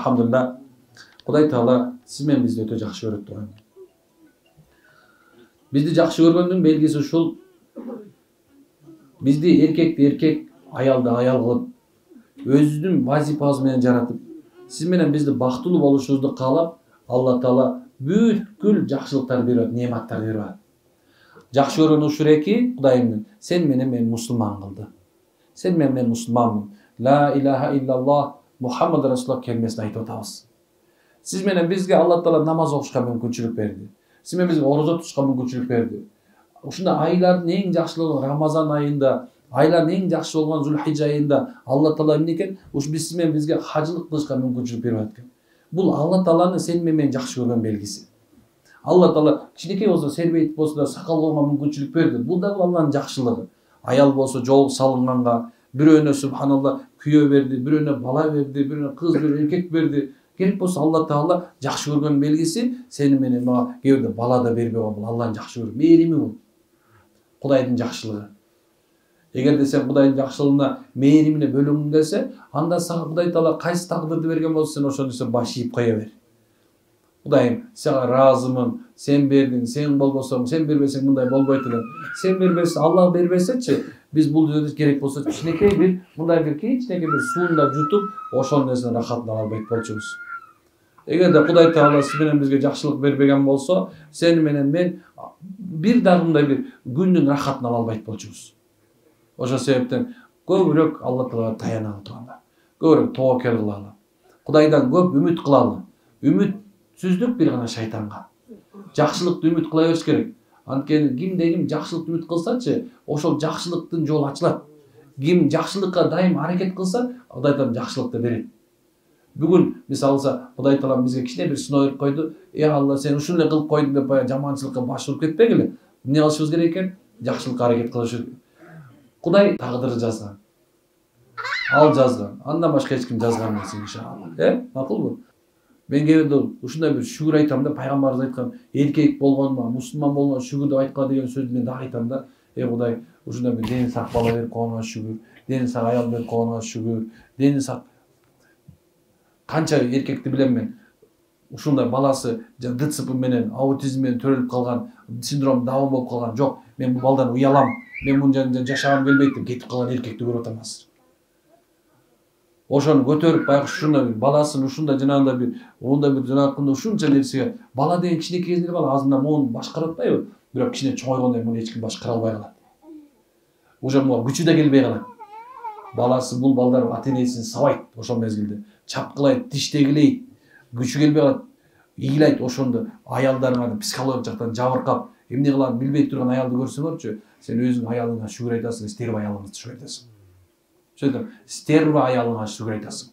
Elhamdülillah. Құдай Таала сиз менен бизди өтө жакшы көрөт турган. Бизди жакшы көргөндүн белгиси ушул. Бизди эркекти эркек, аялды аял кылып, өзүнүн вазифасы менен жаратып, сиз менен бизди бактылуу болушубузду каалап, Алла Таала бүткүл жакшылыктарды берип, неаматтарды берип. Жакшы көргөн ушул эки Кудайым, сен менен мен мусулман кылды. Сен менен мен мусулманмын. Ла илаха иллаллах Мухаммад Расулуллах келмесин айтып атабыз. Сиз менен бизге Алла Таала намаз окушка мүмкүнчүлүк берди. Сиз менен бизге орозо тутушка мүмкүнчүлүк берди. Ушунда айлардын эң жакшылыгы Рамазан айында, айлардын эң жакшы болгон Зулхижжа айында Алла Таала эмне экен? Ушу биз менен бизге хажылык кылышка мүмкүнчүлүк берип аткан. Бул Алла Тааланын сен менен жакшы көргөн белгиси. Алла Таала кичинекей болсо, сербейт болсо да сакал болгонго мүмкүнчүлүк берди. Бул да Алланын жакшылыгы. Аял болсо жол салынганга, бирөөнө субханалла күйөө берди, бирөөнө бала берди, бирөөнө кыз берди, эркек берди. Керек болсо Алла Таала жакшы көргөн белгиси сени менен мага кээде бала да бербей койгон. Бул Алланын жакшы көргөн мээрими бул. Кудайдын жакшылыгы. Эгерде сен Кудайдын жакшылыгына мээримине бөлөнгүң келсе, анда сага Кудай Таала кайсы тагдырды берген болсо, сен ошону сен баш ийип кое бер. Кудайым, сага ыраазымын, сен бердиң, сен болбосоң, сен бербесең мындай болбойт элем. Сен бербесе, Алла бербесечи, биз бул жерде керек болсо кичинекей бир, мындай бир кичинекей бир суунда жутуп, ошол нерсенин рахатын ала албайт болчубуз. Эгерде Кудай Таала сиз менен бизге жакшылык бербеген болсо, сен менен мен бир дагы мындай бир күндүн рахатын ала албайт болчубуз. Ошол себептен көбүрөөк Алла Таалага таяналы турганда, көбүрөөк тоокел кылалы. Кудайдан көп үмүт кылалы. Үмүтсүздүк бир гана шайтанга. Жакшылыкты үмүт кыла бериш керек. Анткени кимде ким жакшылыкты үмүт кылсачы, ошол жакшылыктын жолу ачылат. Ким жакшылыкка дайым аракет кылса, Кудай Таала жакшылыкты берет. Бүгүн мисалса Кудай Таала бизге кичине бир сыноо берип койду. Алла, сен ушул эле кылып койдуң деп баягы жаманчылыкка баш уруп кетпегиле. Эмне кылышыбыз керек экен? Жакшылыкка аракет кылышыбыз керек. Кудай тагдырды жазган. Ал жазган. Андан башка эч ким жазган эмес иншалла. Макулбу? Мен кээде ушундай бир шүгүр айтам да, пайгамбарыбыз айткан эркек болгонума, мусулман болгонума шүгүр деп айткан деген сөздү мен дагы айтам да. Кудай, ушундай бир дени сак бала берип койгонуңа шүгүр, дени сак аял берип койгонуңа шүгүр, дени сак канча эркекти билем мен. Ушундай баласы ДЦП менен, аутизм менен төрөлүп калган, синдром Даун болуп калган жок. Мен бул балдан уялам. Мен мунун жанында жашагым келбейт деп кетип калган эркекти көрүп атам азыр. Ошону көтөрүп баягы ушундай бир баласын ушундай жанагындай бир ондай бир жанагындай ушунча нерсеге бала деген кичинекей кезинде бала азырында мону башкара атпайбы? Бирок кичине чоңойгондо муну эч ким башкара албай калат. Уже муга күчү да келбей калат. Баласы бул балдар ата-энесин сабайт ошол мезгилде. Чапкылайт, тиштегилейт, күчү келбей калат. Ийилайт ошондо аялдарыңа психологик жактан жабыркап, эмне кыларын билбей турган аялды көрсөңөрчү, сен өзүң аялыңа шүгүр айтасың, стерва аялыңа шүгүр айтасың. Сөйтөм, стерва аялыңа шүгүр айтасың.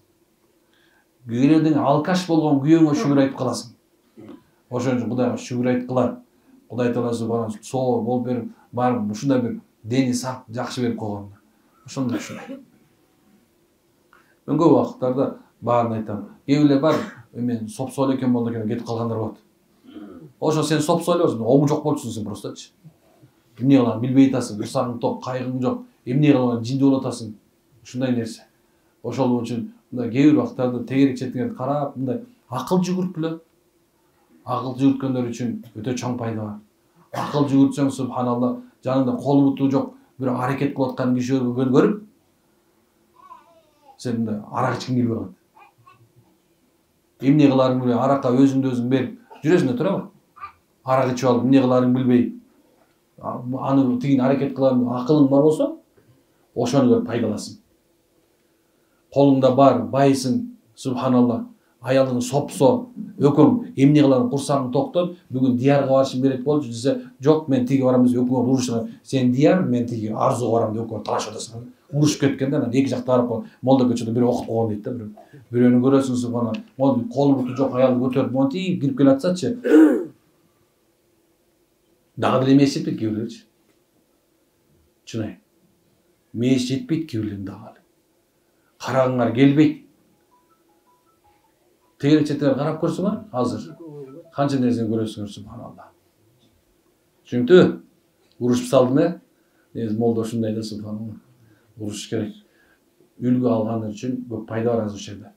Күйөөдөн алкаш болгон күйөөңө шүгүр айтып каласың. Ошон үчүн Кудайга шүгүр айткыла. Кудай Тааласы бана соо болуп берип, барып ушундай бир дени сак жакшы берип койгон. Ошондой ушундай. Мен көп убакыттарда баарын айтам. Кээ бар, мен сопсол экен болду экен кетип калгандар болот. Ошо сен сопсол элесиң, ому жок болчусуң сен просточу. Эмне кыларын билбей атасың, урсагың ток, кайгың жок. Эмне кылган жинди болуп атасың. Ушундай нерсе. Ошол үчүн мындай кээ бир убакыттарда тегерек четиңерди карап, мындай акыл жүгүрткүлө. Акыл жүгүрткөндөр үчүн өтө чоң пайда бар. Акыл жүгүртсөң субханалла, жаныңда кол буту жок, бирок аракет кылып аткан кишилерди көрүп, сен мындай арак ичкиң келбей калат. Эмне кыларын билбей, аракка өзүңдү өзүң берип, жүрөсүң да турабы? Арак ичип алып, эмне кыларын билбей, аны тигин аракет кылам, акылың бар болсо, ошону көрүп пайдаласың. Колуңда бар, байсың, субханалла, аялың сопсо, өкөң эмне кыларын курсагың токтон, бүгүн диярга барышым керек болчу десе, жок, мен тиги барам десе, өкөңөр урушат. Сен дияр, мен тиги арзуга барам деп өкөңөр талашып атасың. Урушуп кеткенде анан эки жакта барып калып, молда көчөдө бирөө окуп койгон дейт да, бирөөнү көрөсүң субханалла, могу колу буту жок аялды көтөрүп монтип кирип келе атсачы. Дагы деле эмес жетпейт кийүүлөрчү. Чынай. Мээс жетпейт кийүүлөрүн дагы. Карагыңар келбейт. Тегерек четиңер карап көрсөңөр, азыр канча нерсени көрөсүңөр субханалла. Түшүнүктүбү? Урушуп салдым, негизи молда ушундай да субханалла. Уруш керек. Үлгү алган үчүн көп пайда бар азыр жерде.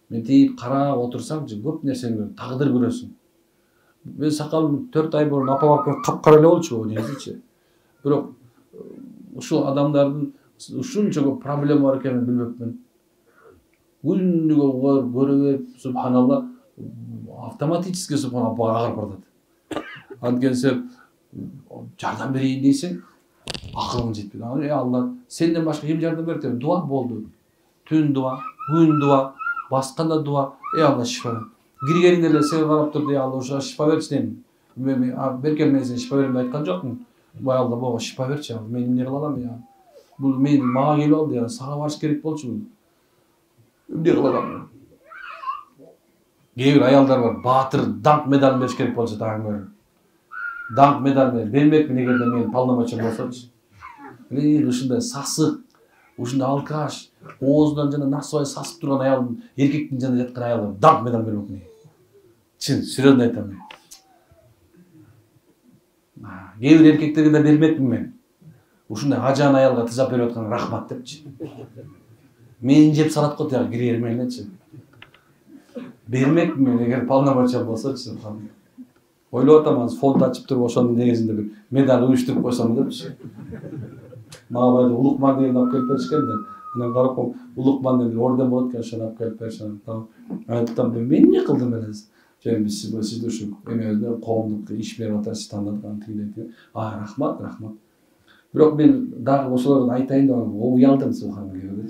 Мынтип карап отурсаңчы көп нерсени көрөсүң, тагдыр көрөсүң. Мен сакалым 4 ай бурун апа барып капкара эле болчу негизичи. Бирок ушул адамдардын ушунча көп проблема бар экенин билбепмин. Күнүгө көрө берип, субханалла, автоматически субханалла агырып баратат. Анткени жардам берейин дейсиң, акылың жетпейт. Алла, сенден башка ким жардам берет деп дуа болду. Түн дуа, күн дуа, басканда дуа. Алла шифа бер. Киргениңде эле сени карап турду, Алла ушуга шифа берчи дейм. Мен беркен мен сени шифа берем деп айткан жокмун. Алла буга шифа берчи, мен эмне кыла алам я? Бул мага келип алды я, сага барыш керек болчу бул. Эмне кыла алам? Кээ бир аялдар бар, баатыр даңк медалын бериш керек болчу дагы. Даңк медаль бермекмин эгерде мен полномочиям болсочу. Ушундай сасык, ушундай алкаш, оозунан жана насыбай сасып турган аялдын, эркектин жанында жаткан аялдар даңк медаль бермекмин. Чын, серьезно айтам. Кээ бир эркектерге да бермекмин мен. Ушундай ажан аялга тызап берип аткан рахмат депчи. Мени жеп салат го тияк кирер мененчи. Бермекмин мен эгер полномочиям болсочу. Ойлоп атам, фонд ачып туруп ошонун негизинде бир медаль уюштуруп койсом депчи. Мага баягы Улукман деген алып келип беришкен да. Анан карап коем, Улукман деген орден болот экен, ошону алып келип беришкен. Айттым, мен эмне кылдым эле? Сиз ушу эмебизде коомдук иш берип атасыз, тандадыган тигилети. Рахмат, рахмат. Бирок мен дагы ошолорду айтайын деп уялдым, субханалла.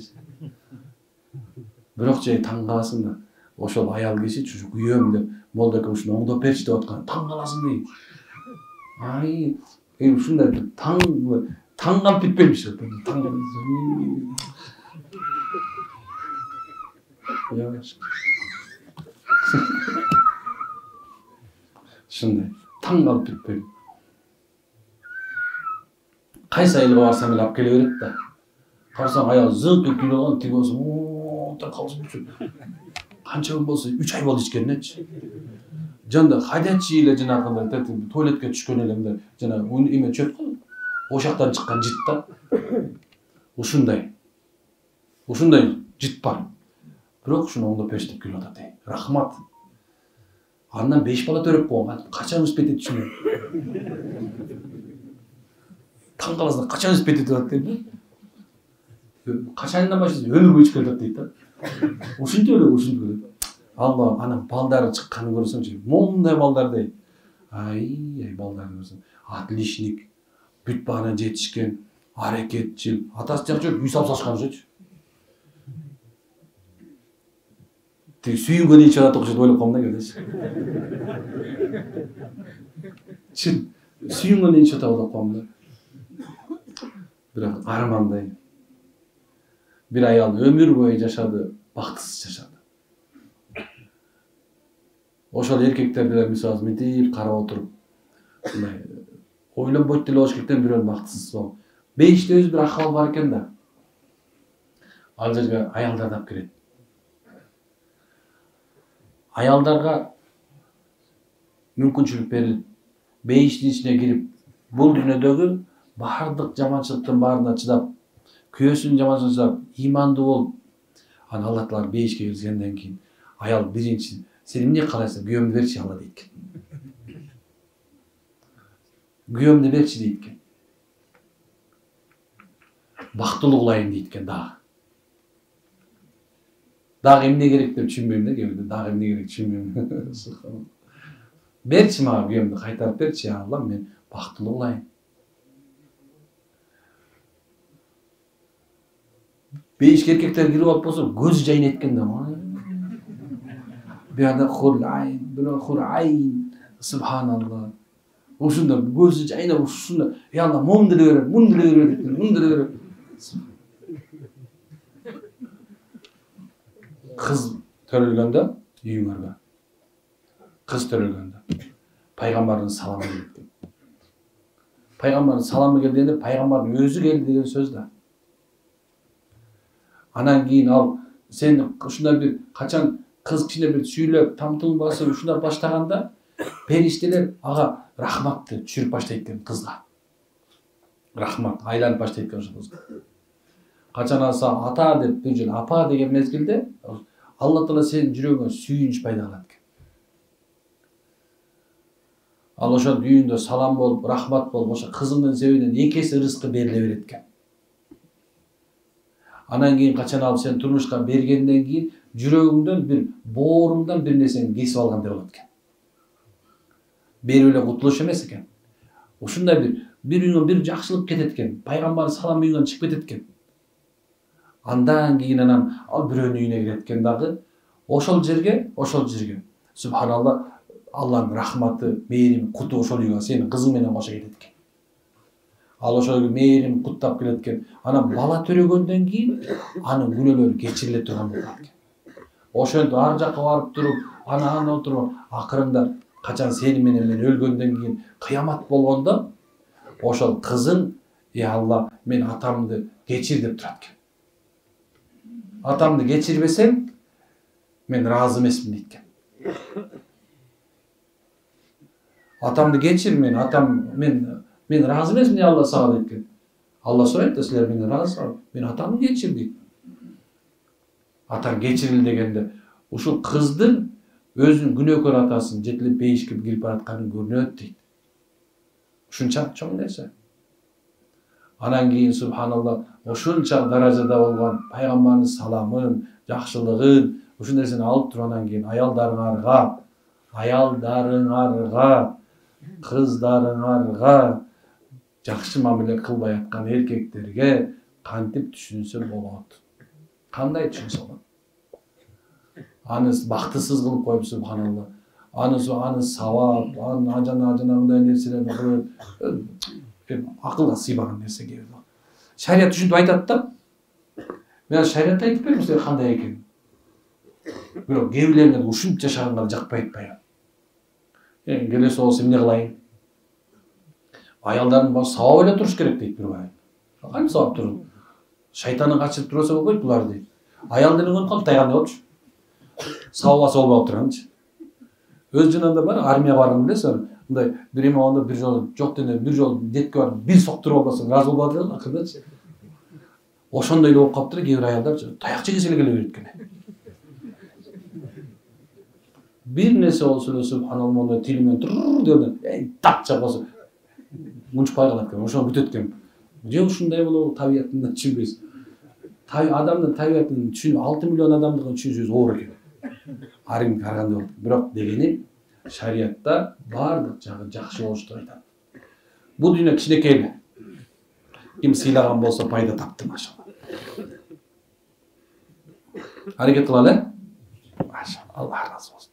Бирок таң каласың да, ошол аял киши ушу күйөөм деп молдо экен ушуну оңдоп берчи деп аткан. Таң каласың дейм. Ушундай таң калып кетпеймиш. Ушундай таң калып кетпейм. Кайсы айылга барсам эле алып келе берет да. Карасаң аял зыңк күйүп алган, тиги болсо, калсынчы. Канча күн болсо 3 ай болду ичкенине. Жанда ходячий эле жанагындай туалетке түшкөн эле жана эме чөт го. Ошактан чыккан жит да. Ушундай жит бар. Бирок ушуну оңдоп бериш деп келип атат. Рахмат. Андан 5 бала төрөп койгон. Качан успетет түшүнөм. Таң каласың, качан успетет атат дейм. Качандан баштап өмүр бою ичкелеп атат дейт да. Ушинтип эле. Алла, анан балдары чыкканын көрсөңчү. Мондай балдар дейт. Балдарды көрсөң. Отличник, бүт багына жетишкен, аракетчил, атасы жакчы үй салып сашкан жочу. Тиги сүйүнгө дейин чыгат окшойт ойлоп калдым да келдечи. Чын, сүйүнгө дейин чыгат ойлоп калдым да. Бирок армандай. Бир аял өмүр бою жашады, бактысыз жашады. Ошол эркектерди эле мисалы мынтип карап отуруп, ойлонбойт деле болуш керек, бирөө бактысыз болуп. Бейиште өзү бир акыбал бар экен да. Ал жерге аялдарды алып келет. Аялдарга мүмкүнчүлүк берилип, бейиштин ичине кирип, бул дүйнөдөгү баардык жаманчылыктын баарына чыдап, күйөөсүнүн жаманчылыгына чыдап, имандуу болуп, анан Алла Таала бейишке киргизгенден кийин аял биринчи сен эмне каалайсың? Күйөөмдү берчи Алла дейт экен. Күйөөмдү берчи дейт экен. Бактылуу кылайын дейт экен дагы. Дагы эмне керек деп түшүнбөйм да, кээбирде дагы эмне керек түшүнбөйм. Берчи мага күйөөмдү кайтарып берчи Алла, мен бактылуу кылайын. Бейишке эркектер кирип алып болсо көзү жайнайт экен да. Бияда хурайын, бирөө хурайын, субханалла. Ушунда көзү жайнап, ушунда, Алла, мун деле берет, мун деле берет, мун деле берет. Кыз төрөлгөндө үйүңөргө. Кыз төрөлгөндө пайгамбардын саламы келди. Пайгамбардын саламы келгенде пайгамбардын өзү келди деген сөз да. Анан кийин ал сен ушундай бир качан кыз кичине бир сүйлөп, тамтың басып ушундай баштаганда периштелер ага рахматты түшүрүп баштайт экен кызга. Рахмат айланып баштайт экен ошол кызга. Качан алса ата деп бир жолу апа деген мезгилде Алла Таала сенин жүрөгүңө сүйүнүч пайда кылат экен. Ал ошо дүйүндө салам болуп, рахмат болуп, ошо кызыңдын себебинен эки эсе рызкы бериле берет экен. Анан кийин качан алып сен турмушка бергенден кийин жүрөгүңдөн бир бооруңдан бир нерсени кесип алгандай болот экен. Берип эле кутулуш эмес экен. Ушундай бир үйүңөн бир жакшылык кетет экен. Пайгамбардын салам үйүнөн чыгып кетет экен. Андан кийин анан ал бирөөнүн үйүнө кирет экен дагы. Ошол жерге субханалла, Алланын рахматы, мээрими, куту ошол үйгө сенин кызың менен кошо кетет экен. Ал ошол мээрим куттап келет экен. Анан бала төрөгөндөн кийин анын күнөөлөрү кечириле турган болот экен. Ошентип ар жакка барып туруп, аны отуруп, акырында качан сени менен мен өлгөндөн кийин кыямат болгондо ошол кызың, Алла, мен атамды кечир деп турат экен. Атамды кечирбесең, мен ыраазы эмесмин дейт экен. Атамды кечир, мен ыраазы эмесмин, Алла сага дейт экен. Алла сурайт да, силер менен ыраазысыңар, мен атамды кечир дейт. Атаң кечирил дегенде, ушул кыздын өзүнүн күнөөкөр атасын жетилип бейишке кирип баратканын көрүнөт дейт. Ушунчалык чоң нерсе. Анан кийин субханалла, ушунча даражада болгон пайгамбардын саламын, жакшылыгын, ушул нерсени алып туруп анан кийин аялдарыңарга, кыздарыңарга жакшы мамиле кылбай аткан эркектерге кантип түшүнсө болот? Кандай түшүнсө болот? Аны бактысыз кылып коюп, субханалла. Аны сабап, аны ажанагындай нерселерди кылып, акылга сыйбаган нерсе келди. Шарият түшүнтүп айтат да. Мен шариатты айтып берем силерге кандай экенин. Бирок кээ бирлерине ушинтип жашаганга жакпайт баягы. Келесі болса эмне кылайын? Аялдарын баары сабап эле туруш керек дейт бир бай. Кантип сабап туруу? Шайтанын качырып турса болбойт булар дейт. Аялдарын көрүп калып тайгандай болчу. Сабабаса болбой турганчы. Өз жанында бар армияга барган билесиз, мындай бир эме болгондо бир жолу жок дене бир жолу детке барып бир соктуруп албасаң ыраазы болбой атат акырдачы. Ошондой эле болуп калыптыр, кээ бир аялдар таяк жегисе эле келе берет экен. Bir nesi olsun subhanallah tilimen turr diyordu. Tak çapası. Munç paygalatken, oşon bütetken. Je ушундай болобу табиятынан түшүнбөйсүз. Адамдын табиятын түшүнүп 6 миллион адамдын түшүнүшү оор экен. Арим караганда болот. Бирок дегени шариятта баардык жагы жакшы болушту айтат. Бул дүйнө кичинекей эле. Ким сыйлаган болсо пайда тапты машалла. Аракет кылалы. Машалла, Алла разы болсун.